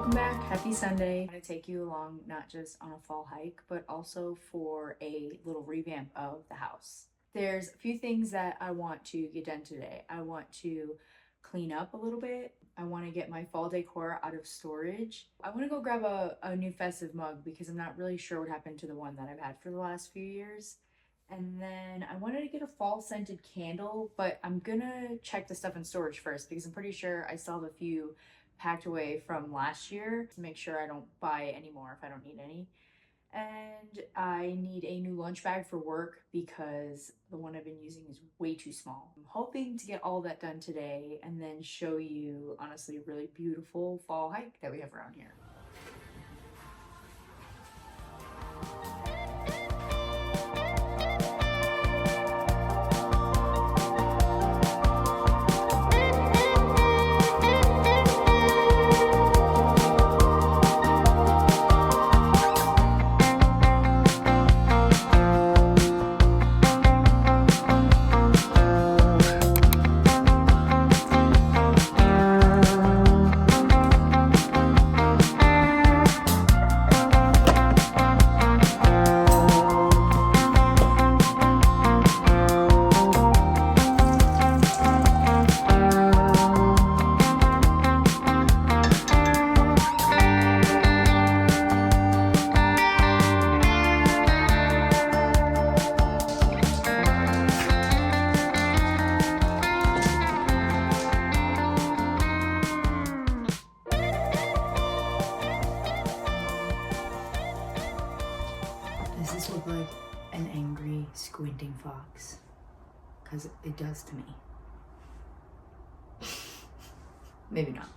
Welcome back. Happy Sunday. I'm going to take you along not just on a fall hike, but also for a little revamp of the house. There's a few things that I want to get done today. I want to clean up a little bit. I want to get my fall decor out of storage. I want to go grab a new festive mug because I'm not really sure what happened to the one that I've had for the last few years. And then I wanted to get a fall scented candle, but I'm gonna check the stuff in storage first because I'm pretty sure I still have a few packed away from last year to make sure I don't buy any more if I don't need any. And I need a new lunch bag for work because the one I've been using is way too small. I'm hoping to get all that done today and then show you honestly a really beautiful fall hike that we have around here. Does this look like an angry, squinting fox? Because it does to me. Maybe not.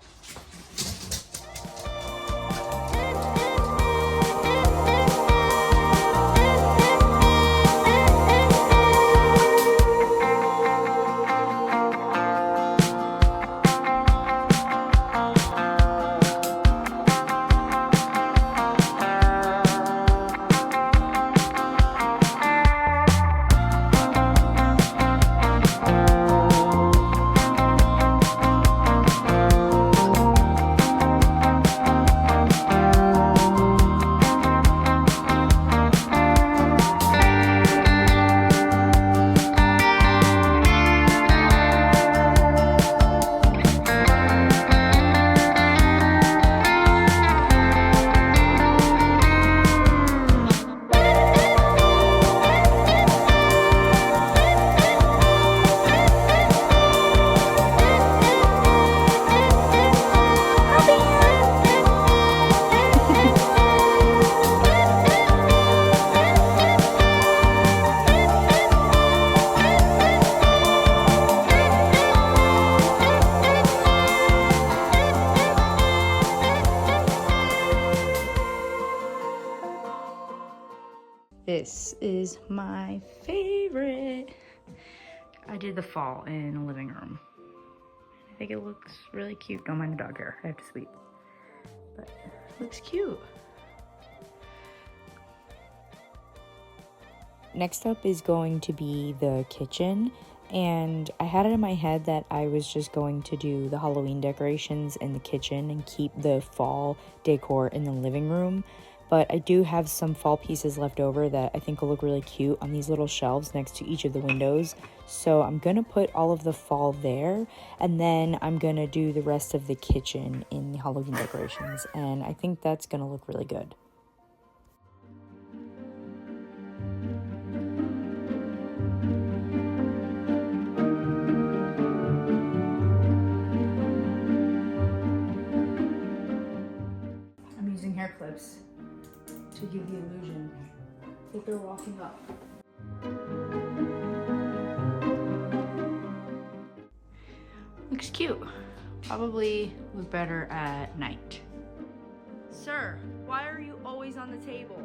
This is my favorite. I did the fall in a living room. I think it looks really cute. Don't mind the dog hair, I have to sweep. But it looks cute. Next up is going to be the kitchen. And I had it in my head that I was just going to do the Halloween decorations in the kitchen and keep the fall decor in the living room. But I do have some fall pieces left over that I think will look really cute on these little shelves next to each of the windows. So I'm going to put all of the fall there, and then I'm going to do the rest of the kitchen in the Halloween decorations. And I think that's going to look really good. I'm using hair clips to give the illusion that they're walking up. Looks cute. Probably look better at night. Sir, why are you always on the table?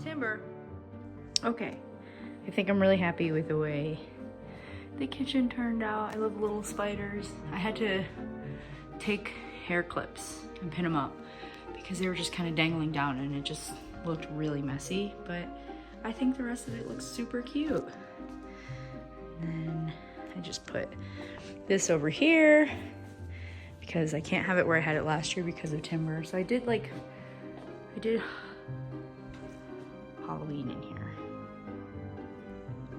Timber. Okay, I think I'm really happy with the way the kitchen turned out. I love little spiders. I had to take hair clips and pin them up because they were just kind of dangling down and it just looked really messy, but I think the rest of it looks super cute. And then I just put this over here because I can't have it where I had it last year because of timber. So I did Halloween in here.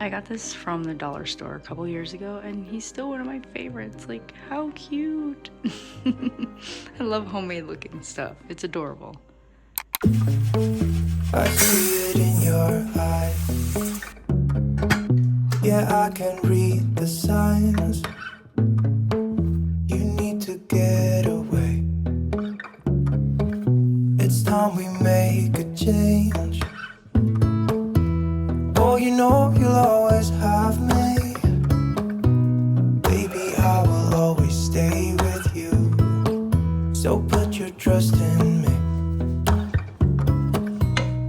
I got this from the dollar store a couple years ago, and he's still one of my favorites. Like, how cute. I love homemade looking stuff. It's adorable. I see it in your eyes. Yeah, I can read the signs. You need to get away. It's time we make a change. Oh, you know you'll always have me. Baby, I will always stay with you. So put your trust in me.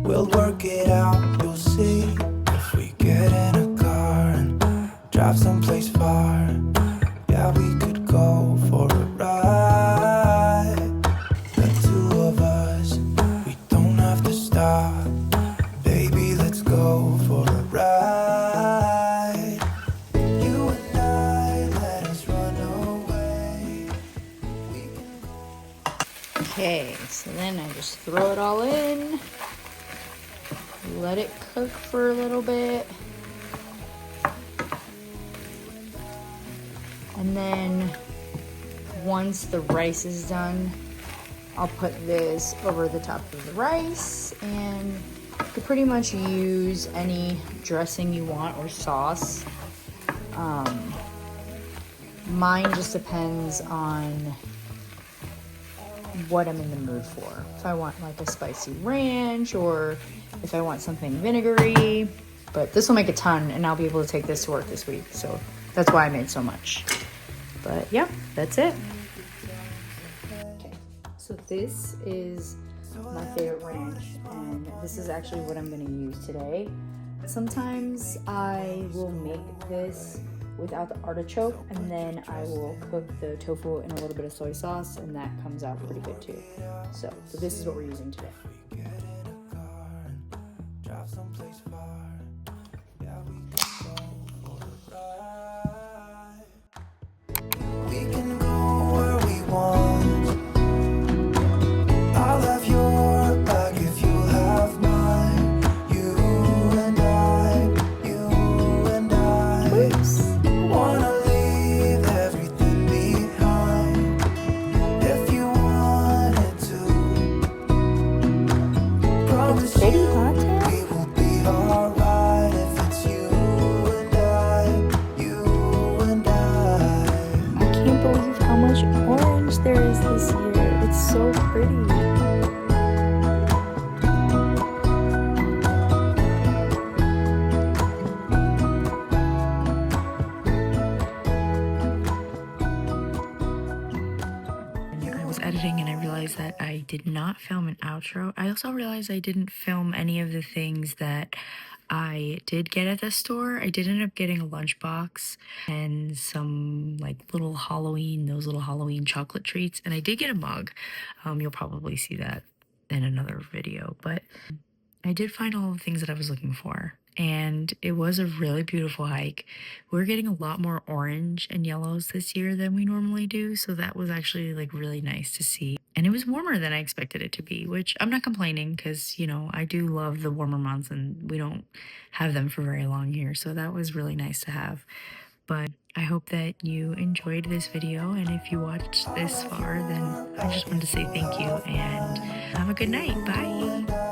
We'll work it out, you'll see. If we get in a car and drive someplace far, yeah, we could go for a ride. The two of us, we don't have to stop. Baby, let's go for a ride. You and I, let us run away. We can go. Okay, so then I just throw it all in. Let it cook for a little bit. And then once the rice is done, I'll put this over the top of the rice, and you can pretty much use any dressing you want or sauce. Mine just depends on what I'm in the mood for. If I want like a spicy ranch, or if I want something vinegary. But this will make a ton, and I'll be able to take this to work this week, so that's why I made so much. But yeah, that's it. Okay, so this is my favorite ranch, and this is actually what I'm going to use today. Sometimes I will make this without the artichoke, and then I will cook the tofu in a little bit of soy sauce, and that comes out pretty good too. So this is what we're using today. We can go where we want. I'll have your back if you have mine. You and I wanna leave everything behind. If you wanted to, promise you we will be alright. If it's you and I, I can't believe how much orange there is this year. It's so pretty. I was editing and I realized that I did not film an outro. I also realized I didn't film any of the things that I did get at the store. I did end up getting a lunchbox and some like those little Halloween chocolate treats. And I did get a mug. You'll probably see that in another video, but I did find all the things that I was looking for. And it was a really beautiful hike. We're getting a lot more orange and yellows this year than we normally do. So that was actually like really nice to see. And it was warmer than I expected it to be, which I'm not complaining because, you know, I do love the warmer months and we don't have them for very long here. So that was really nice to have. But I hope that you enjoyed this video. And if you watched this far, then I just wanted to say thank you and have a good night. Bye.